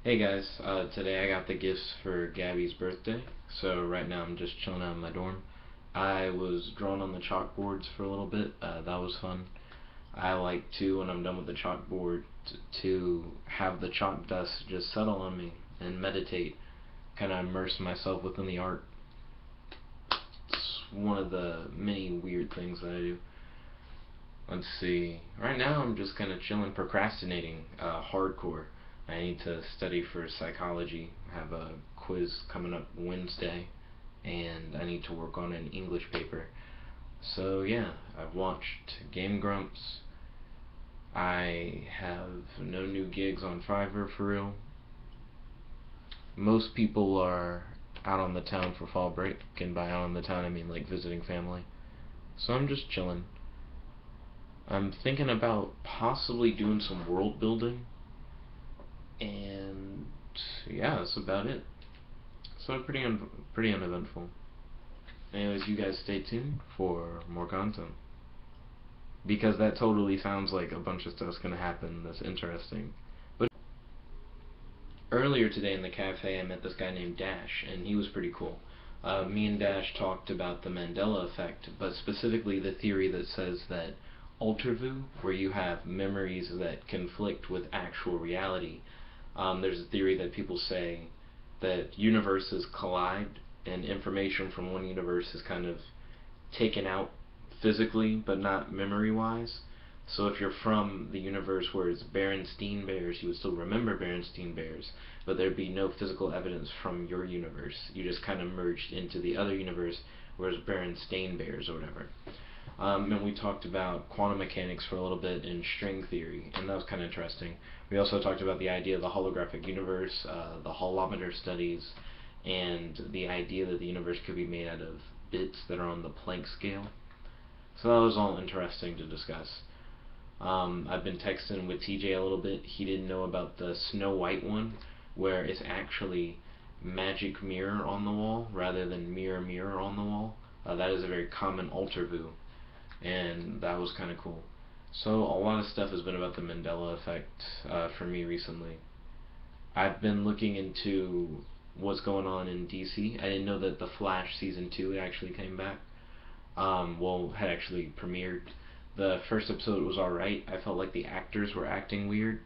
Hey guys, today I got the gifts for Gabby's birthday, so right now I'm just chilling out in my dorm. I was drawing on the chalkboards for a little bit, that was fun. I like to, when I'm done with the chalkboard, to have the chalk dust just settle on me and meditate, kind of immerse myself within the art. It's one of the many weird things that I do. Let's see. Right now I'm just kind of chilling, procrastinating, hardcore. I need to study for psychology. I have a quiz coming up Wednesday, and I need to work on an English paper. So yeah, I've watched Game Grumps. I have no new gigs on Fiverr for real. Most people are out on the town for fall break, and by out on the town I mean like visiting family. So I'm just chilling. I'm thinking about possibly doing some world building, and yeah, that's about it. So pretty uneventful. Anyways, you guys stay tuned for more content, because that totally sounds like a bunch of stuff's gonna happen that's interesting. But earlier today in the cafe, I met this guy named Dash, and he was pretty cool. Me and Dash talked about the Mandela Effect, but specifically the theory that says that altervu, where you have memories that conflict with actual reality. There's a theory that people say that universes collide and information from one universe is kind of taken out physically but not memory wise. So if you're from the universe where it's Berenstein Bears, you would still remember Berenstein Bears, but there'd be no physical evidence from your universe. You just kind of merged into the other universe where it's Berenstain Bears or whatever. And we talked about quantum mechanics for a little bit in string theory, and that was kind of interesting. We also talked about the idea of the holographic universe, the holometer studies, and the idea that the universe could be made out of bits that are on the Planck scale. So that was all interesting to discuss. I've been texting with TJ a little bit. He didn't know about the Snow White one, where it's actually magic mirror on the wall rather than mirror mirror on the wall. That is a very common altervu, and that was kind of cool. So a lot of stuff has been about the Mandela Effect for me recently. I've been looking into what's going on in DC. I didn't know that The Flash season 2 actually came back. Had actually premiered. The first episode was alright. I felt like the actors were acting weird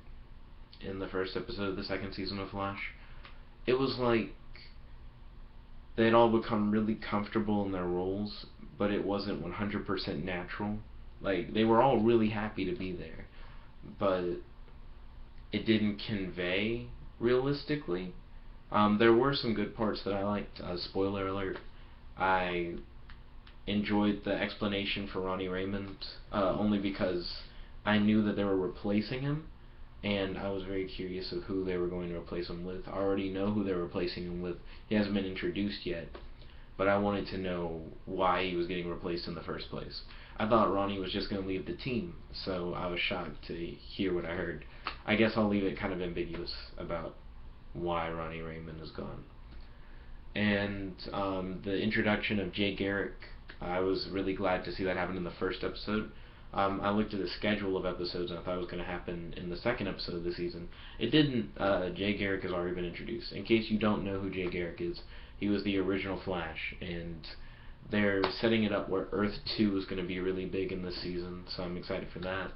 in the first episode of the second season of Flash. It was like they'd all become really comfortable in their roles, but it wasn't 100% natural. Like, they were all really happy to be there, but it didn't convey realistically. There were some good parts that I liked. Spoiler alert, I enjoyed the explanation for Ronnie Raymond, only because I knew that they were replacing him, and I was very curious of who they were going to replace him with. I already know who they're replacing him with. He hasn't been introduced yet, but I wanted to know why he was getting replaced in the first place. I thought Ronnie was just going to leave the team, so I was shocked to hear what I heard. I guess I'll leave it kind of ambiguous about why Ronnie Raymond is gone. And the introduction of Jay Garrick, I was really glad to see that happen in the first episode. I looked at the schedule of episodes and I thought it was going to happen in the second episode of the season. It didn't. Jay Garrick has already been introduced. In case you don't know who Jay Garrick is, he was the original Flash, and they're setting it up where Earth 2 is going to be really big in this season, so I'm excited for that.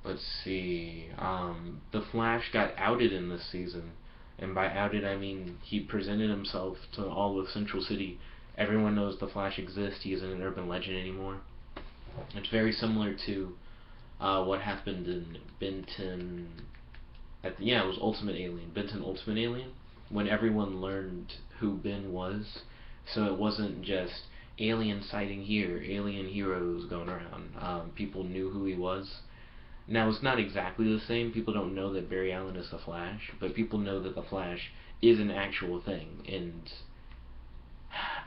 Let's see. The Flash got outed in this season, and by outed I mean he presented himself to all of Central City. Everyone knows the Flash exists. He isn't an urban legend anymore. It's very similar to what happened in Benton. It was Ultimate Alien. Benton Ultimate Alien, when everyone learned who Ben was. So it wasn't just alien sighting here, alien heroes going around. People knew who he was. Now, it's not exactly the same. People don't know that Barry Allen is the Flash, but people know that the Flash is an actual thing. And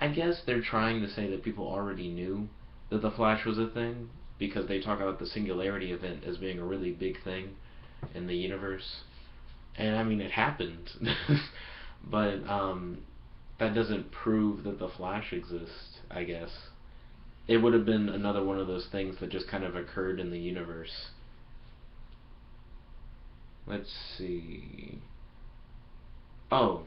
I guess they're trying to say that people already knew that the Flash was a thing, because they talk about the Singularity event as being a really big thing in the universe. And I mean, it happened. But that doesn't prove that the Flash exists, I guess. It would have been another one of those things that just kind of occurred in the universe. Let's see. Oh,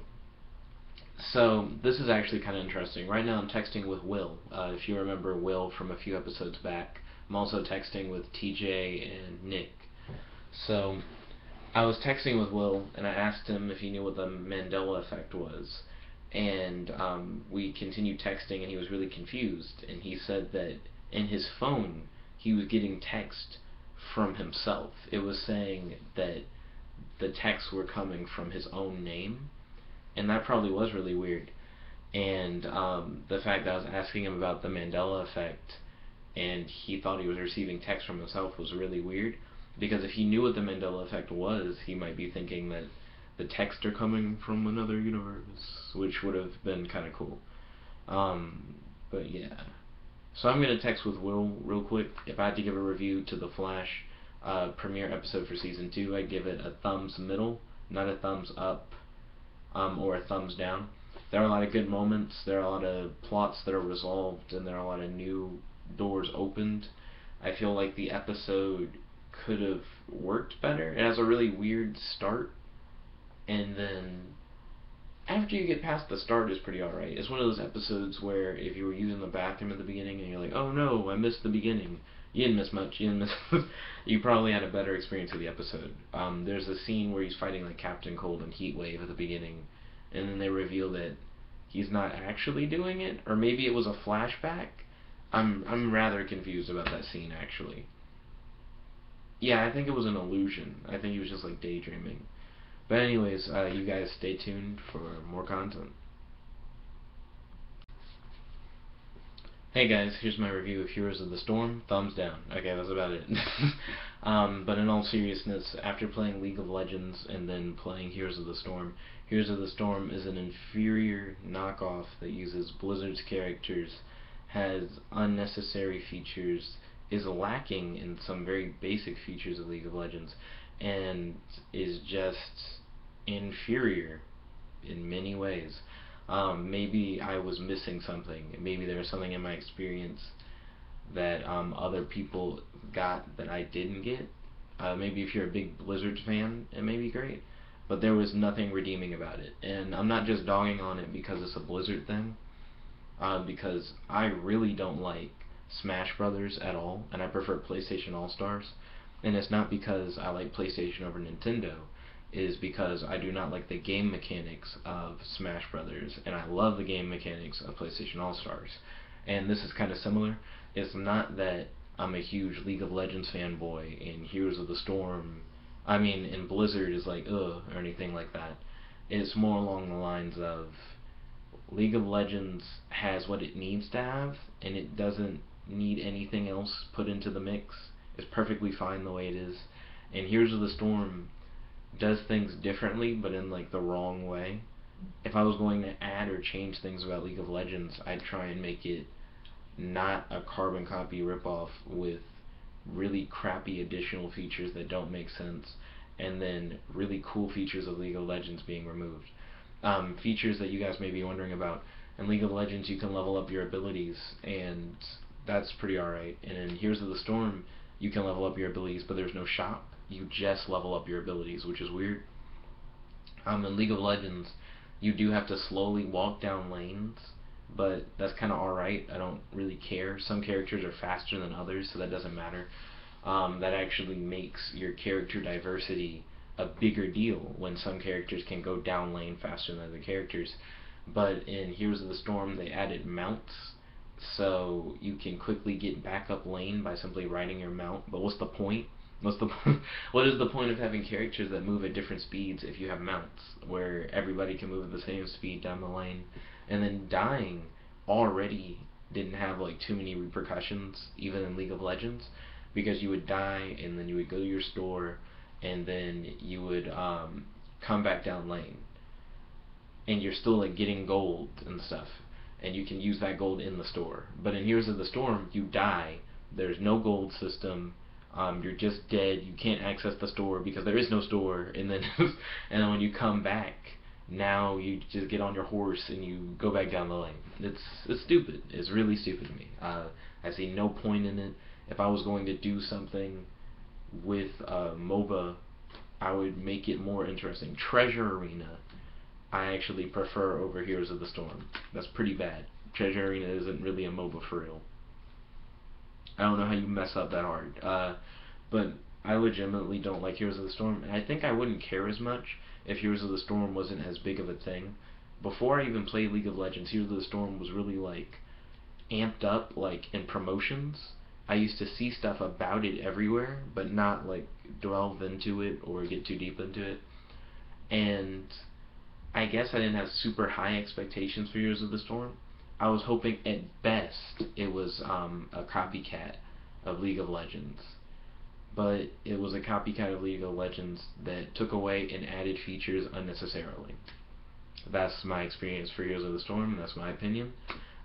so this is actually kind of interesting. Right now I'm texting with Will. If you remember Will from a few episodes back. I'm also texting with TJ and Nick. So I was texting with Will, and I asked him if he knew what the Mandela Effect was. And we continued texting, and he was really confused. And he said that in his phone, he was getting text from himself. It was saying that the texts were coming from his own name, and that probably was really weird. And the fact that I was asking him about the Mandela Effect, and he thought he was receiving text from himself was really weird. Because if he knew what the Mandela Effect was, he might be thinking that the texts are coming from another universe, which would have been kind of cool. Um, but yeah. So I'm gonna text with Will real quick. If I had to give a review to the Flash premiere episode for season 2, I'd give it a thumbs middle, not a thumbs up or a thumbs down. There are a lot of good moments. There are a lot of plots that are resolved, and there are a lot of new doors opened. I feel like the episode could have worked better. It has a really weird start, and then after you get past the start, it's pretty alright. It's one of those episodes where if you were using the bathroom at the beginning and you're like, oh no, I missed the beginning. You didn't miss much. You didn't miss. You probably had a better experience of the episode. There's a scene where he's fighting like Captain Cold and Heatwave at the beginning, and then they reveal that he's not actually doing it, or maybe it was a flashback. I'm rather confused about that scene actually. Yeah, I think it was an illusion. I think he was just like daydreaming. But anyways, you guys stay tuned for more content. Hey guys, here's my review of Heroes of the Storm. Thumbs down. Okay, that's about it. But in all seriousness, after playing League of Legends and then playing Heroes of the Storm, Heroes of the Storm is an inferior knockoff that uses Blizzard's characters, has unnecessary features, is lacking in some very basic features of League of Legends, and is just inferior in many ways. Maybe I was missing something. Maybe there was something in my experience that other people got that I didn't get. Maybe if you're a big Blizzard fan, it may be great. But there was nothing redeeming about it. And I'm not just dogging on it because it's a Blizzard thing. Because I really don't like Smash Brothers at all, and I prefer PlayStation All Stars. And it's not because I like PlayStation over Nintendo, it is because I do not like the game mechanics of Smash Brothers, and I love the game mechanics of PlayStation All Stars. And this is kind of similar. It's not that I'm a huge League of Legends fanboy and Heroes of the Storm, I mean, and Blizzard is like, ugh, or anything like that. It's more along the lines of League of Legends has what it needs to have, and it doesn't need anything else put into the mix. It's perfectly fine the way it is. And Heroes of the Storm does things differently, but in like the wrong way. If I was going to add or change things about League of Legends, I'd try and make it not a carbon copy ripoff with really crappy additional features that don't make sense, and then really cool features of League of Legends being removed. Features that you guys may be wondering about. In League of Legends, you can level up your abilities, and that's pretty alright. And in Heroes of the Storm, you can level up your abilities, but there's no shop. You just level up your abilities, which is weird. In League of Legends, you do have to slowly walk down lanes, but that's kind of alright. I don't really care. Some characters are faster than others, so that doesn't matter. That actually makes your character diversity a bigger deal when some characters can go down lane faster than other characters. But in Heroes of the Storm, they added mounts, so you can quickly get back up lane by simply riding your mount. But what's the point? What's the what is the point of having characters that move at different speeds if you have mounts where everybody can move at the same speed down the lane? And then dying already didn't have like too many repercussions even in League of Legends, because you would die and then you would go to your store and then you would come back down lane and you're still like getting gold and stuff, and you can use that gold in the store. But in Heroes of the Storm, you die, there's no gold system, you're just dead, you can't access the store because there is no store, and then and then when you come back, now you just get on your horse and you go back down the lane. It's stupid. It's really stupid to me. I see no point in it. If I was going to do something with MOBA I would make it more interesting. Treasure Arena, I actually prefer over Heroes of the Storm. That's pretty bad. Treasure Arena isn't really a MOBA for real. I don't know how you mess up that hard. But I legitimately don't like Heroes of the Storm, and I think I wouldn't care as much if Heroes of the Storm wasn't as big of a thing. Before I even played League of Legends, Heroes of the Storm was really like amped up, like in promotions. I used to see stuff about it everywhere, but not like delve into it or get too deep into it. And I guess I didn't have super high expectations for Heroes of the Storm. I was hoping at best it was a copycat of League of Legends. But it was a copycat of League of Legends that took away and added features unnecessarily. That's my experience for Heroes of the Storm, and that's my opinion.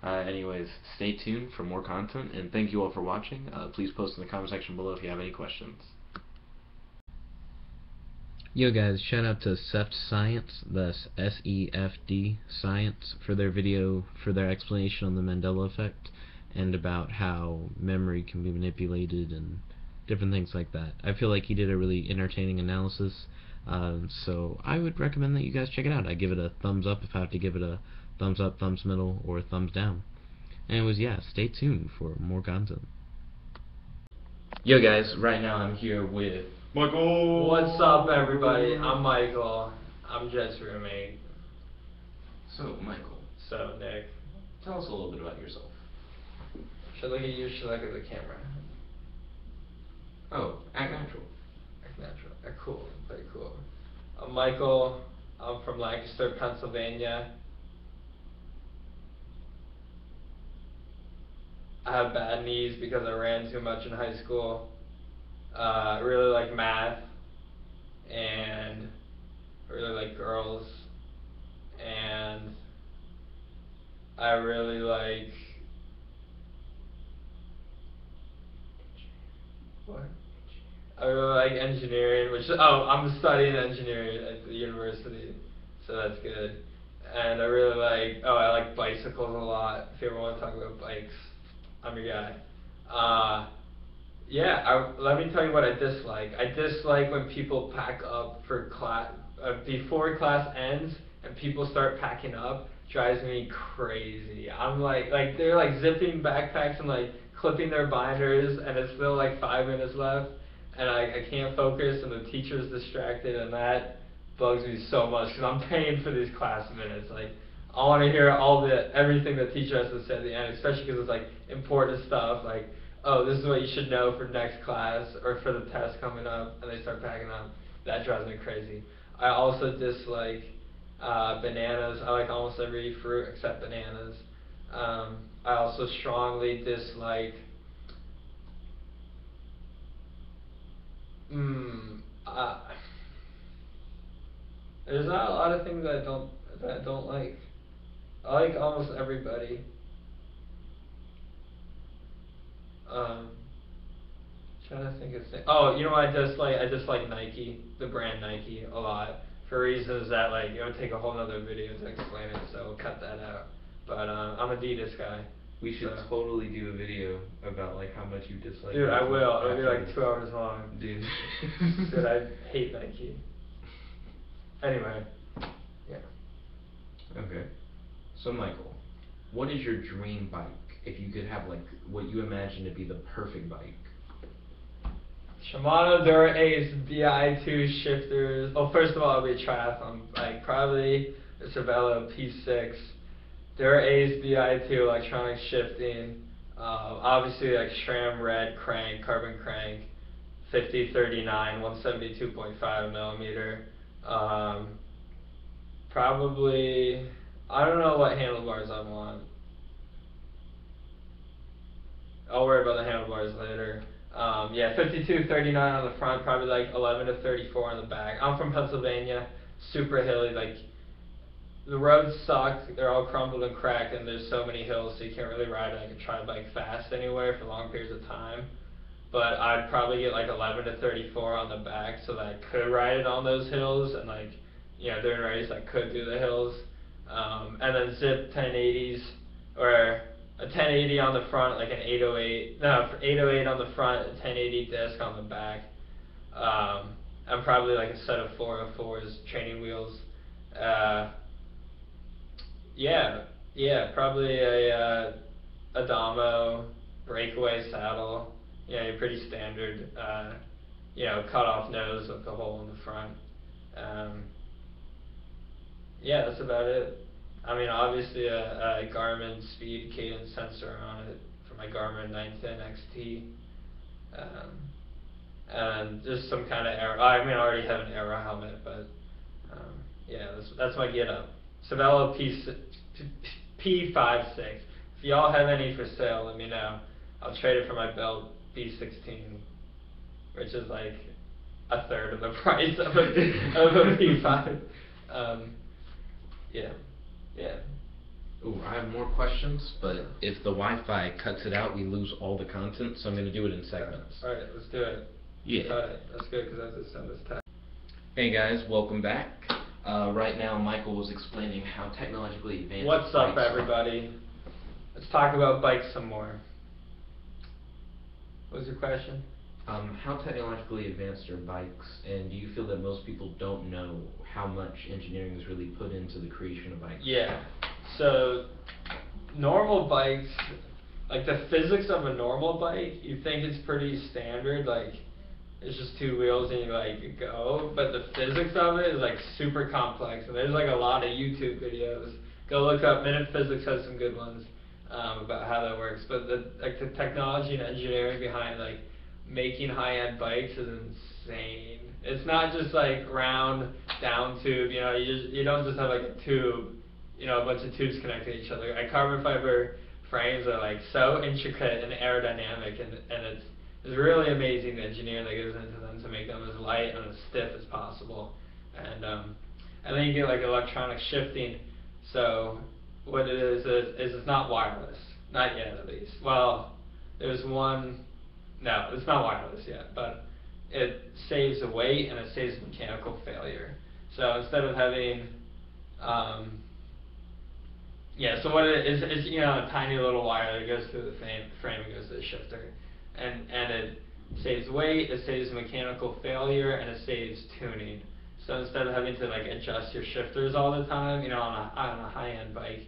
Anyways, stay tuned for more content, and thank you all for watching. Please post in the comment section below if you have any questions. Yo guys, shout out to SEF Science, that's SEFD Science, for their video, for their explanation on the Mandela Effect, and about how memory can be manipulated and different things like that. I feel like he did a really entertaining analysis, so I would recommend that you guys check it out. I give it a thumbs up if I have to give it a thumbs up, thumbs middle, or thumbs down. Anyways, yeah, stay tuned for more content. Yo guys, right now I'm here with Michael. What's up, everybody? I'm Michael. I'm Jet's roommate. So, Michael. So, Nick. Tell us a little bit about yourself. Should I look at you or should I look at the camera? Oh, act natural. Act natural. Act cool. Pretty cool. I'm Michael. I'm from Lancaster, Pennsylvania. I have bad knees because I ran too much in high school. I really like math, and I really like girls, and I really like what? I really like engineering, I'm studying engineering at the university, so that's good. And I really like, I like bicycles a lot. If you ever want to talk about bikes, I'm your guy. Let me tell you what I dislike. I dislike when people pack up for class, before class ends, and people start packing up. Drives me crazy. I'm like they're like zipping backpacks and like clipping their binders, and it's still like 5 minutes left, and I can't focus, and the teacher's distracted, and that bugs me so much because I'm paying for these class minutes. Like, I want to hear everything the teacher has to say at the end, especially because it's like important stuff, like, oh, this is what you should know for next class or for the test coming up, and they start packing up. That drives me crazy. I also dislike bananas. I like almost every fruit except bananas. I also strongly dislike there's not a lot of things that I don't like. I like almost everybody. Trying to think of things. Oh, you know what I dislike? I dislike Nike, the brand Nike, a lot, for reasons that like it would take a whole other video to explain it, so we'll cut that out. But I'm an Adidas guy. We should totally do a video about like how much you dislike. Dude, Nike. I will. It'll be like 2 hours long. Dude. Dude, I hate Nike. Anyway, yeah. Okay. So Michael, what is your dream bike? If you could have like what you imagine to be the perfect bike. Shimano Dura Ace Di2 shifters. Oh, first of all, it'll be a triathlon bike. Probably a Cervelo P6. Dura Ace Di2 electronic shifting. Obviously, like SRAM red crank, carbon crank. 5039, 172.5 millimeter. Probably, I don't know what handlebars I want. I'll worry about the handlebars later. 5239 on the front, probably like 11 to 34 on the back. I'm from Pennsylvania, super hilly, like the roads suck, they're all crumbled and cracked, and there's so many hills, so you can't really ride like a tri bike fast anywhere for long periods of time. But I'd probably get like 11 to 34 on the back so that I could ride it on those hills, and like, you know, during a race I could do the hills. And then zip 1080s, or a 1080 on the front, like an 808 on the front, a 1080 disc on the back. and probably like a set of 404s, training wheels. Yeah, probably a Adamo breakaway saddle. Your pretty standard, cut off nose with the hole in the front. Yeah, that's about it. I mean, obviously a Garmin speed cadence sensor on it for my Garmin 910 XT. And just some kind of aero. I mean, I already have an aero helmet, but yeah, that's my get up. Cervelo P56. If y'all have any for sale, let me know. I'll trade it for my belt P16, which is like a third of the price of a P5. Yeah. Ooh, I have more questions, but if the Wi-Fi cuts it out, we lose all the content, so I'm going to do it in segments. Alright, let's do it. Yeah. Cut it. That's good, because I have to send this text. Hey guys, welcome back. Right now, Michael was explaining how technologically advanced What's up, bikes are. everybody? Let's talk about bikes some more. What was your question? How technologically advanced are bikes, and do you feel that most people don't know how much engineering is really put into the creation of bikes? Yeah. So, normal bikes, like the physics of a normal bike, you think it's pretty standard, like it's just two wheels and you like go, but the physics of it is like super complex, and there's like a lot of YouTube videos. Go look up, Minute Physics has some good ones about how that works, but the technology and engineering behind like making high-end bikes is insane. It's not just like round down tube, you don't just have like a tube, a bunch of tubes connected to each other. Like carbon fiber frames are like so intricate and aerodynamic, and it's really amazing the engineering that goes into them to make them as light and as stiff as possible. And then you get like electronic shifting. So what it is it's not wireless, not yet at least. Well, there's one. No, it's not wireless yet, but it saves weight and it saves mechanical failure. So instead of having, so what it is, a tiny little wire that goes through the frame and goes to the shifter. And it saves weight, it saves mechanical failure, and it saves tuning. So instead of having to like adjust your shifters all the time, on a high-end bike,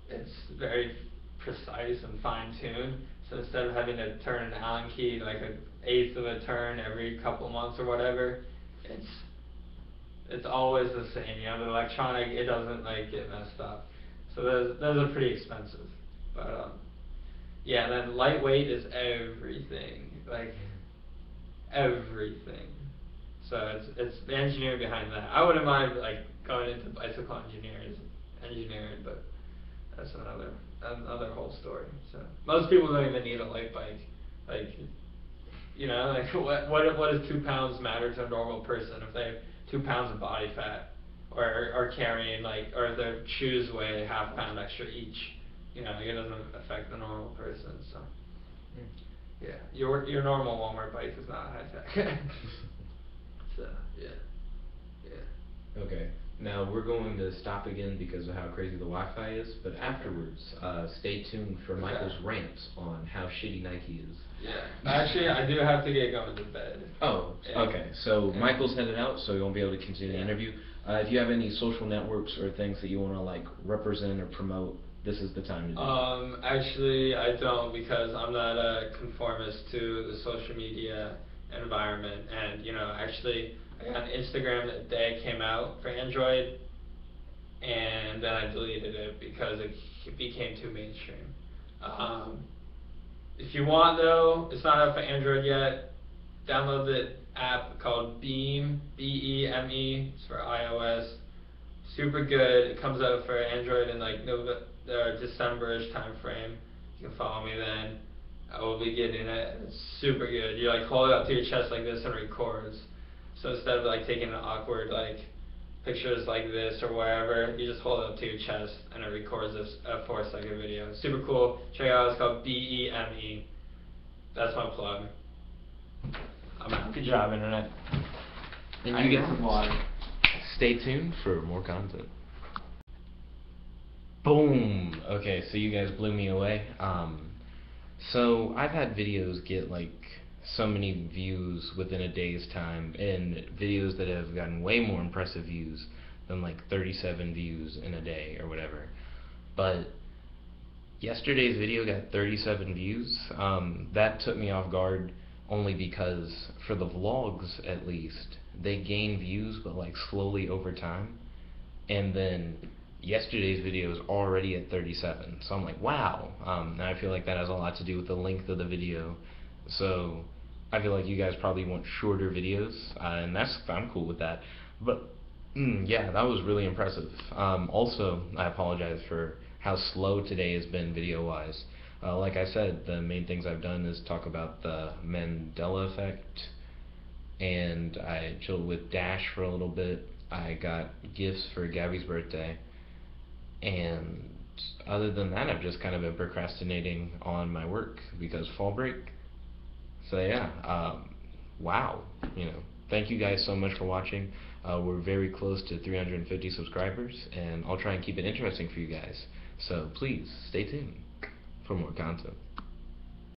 it's very precise and fine-tuned. So instead of having to turn an Allen key like an eighth of a turn every couple months or whatever, it's always the same. The electronic, it doesn't like get messed up. So those are pretty expensive. But yeah, and then lightweight is everything, like everything. So it's the engineering behind that. I wouldn't mind like going into bicycle engineering, but that's another whole story. So most people don't even need a light bike. Like, what does 2 pounds matter to a normal person if they have 2 pounds of body fat, or are carrying or if their shoes weigh half pound extra each? It doesn't affect the normal person. So yeah, your normal Walmart bike is not high tech. So yeah. Okay. Now we're going to stop again because of how crazy the Wi-Fi is, but afterwards, stay tuned for Michael's rants on how shitty Nike is. Yeah. Actually, I do have to get going to bed. Oh, okay. So Michael's headed out, so he won't be able to continue the interview. If you have any social networks or things that you want to represent or promote, this is the time to do it. Actually, I don't, because I'm not a conformist to the social media environment, and actually, I got an Instagram the day it came out for Android, and then I deleted it because it became too mainstream. If you want though, it's not out for Android yet. Download the app called Beam, B-E-M-E. It's for iOS. Super good. It comes out for Android in December-ish time frame. You can follow me then. I will be getting it. It's super good. You hold it up to your chest like this and it records. So instead of taking an awkward pictures like this or wherever, you just hold it up to your chest and it records a 4-second video. Super cool. Check it out. It's called BEME. That's my plug. I'm out. Good job, internet. And I you need guys some water. stay tuned for more content. Boom. Okay, so you guys blew me away. So I've had videos get so many views within a day's time, and videos that have gotten way more impressive views than like 37 views in a day or whatever. But yesterday's video got 37 views. That took me off guard only because for the vlogs at least, they gain views but like slowly over time. And then yesterday's video is already at 37. So I'm like, wow. And I feel like that has a lot to do with the length of the video. So I feel like you guys probably want shorter videos, and I'm cool with that. But yeah, that was really impressive. Also, I apologize for how slow today has been video-wise. Like I said, the main things I've done is talk about the Mandela Effect, and I chilled with Dash for a little bit. I got gifts for Gabby's birthday, and other than that, I've just kind of been procrastinating on my work because fall break. So yeah, wow, thank you guys so much for watching. We're very close to 350 subscribers, and I'll try and keep it interesting for you guys. So please stay tuned for more content.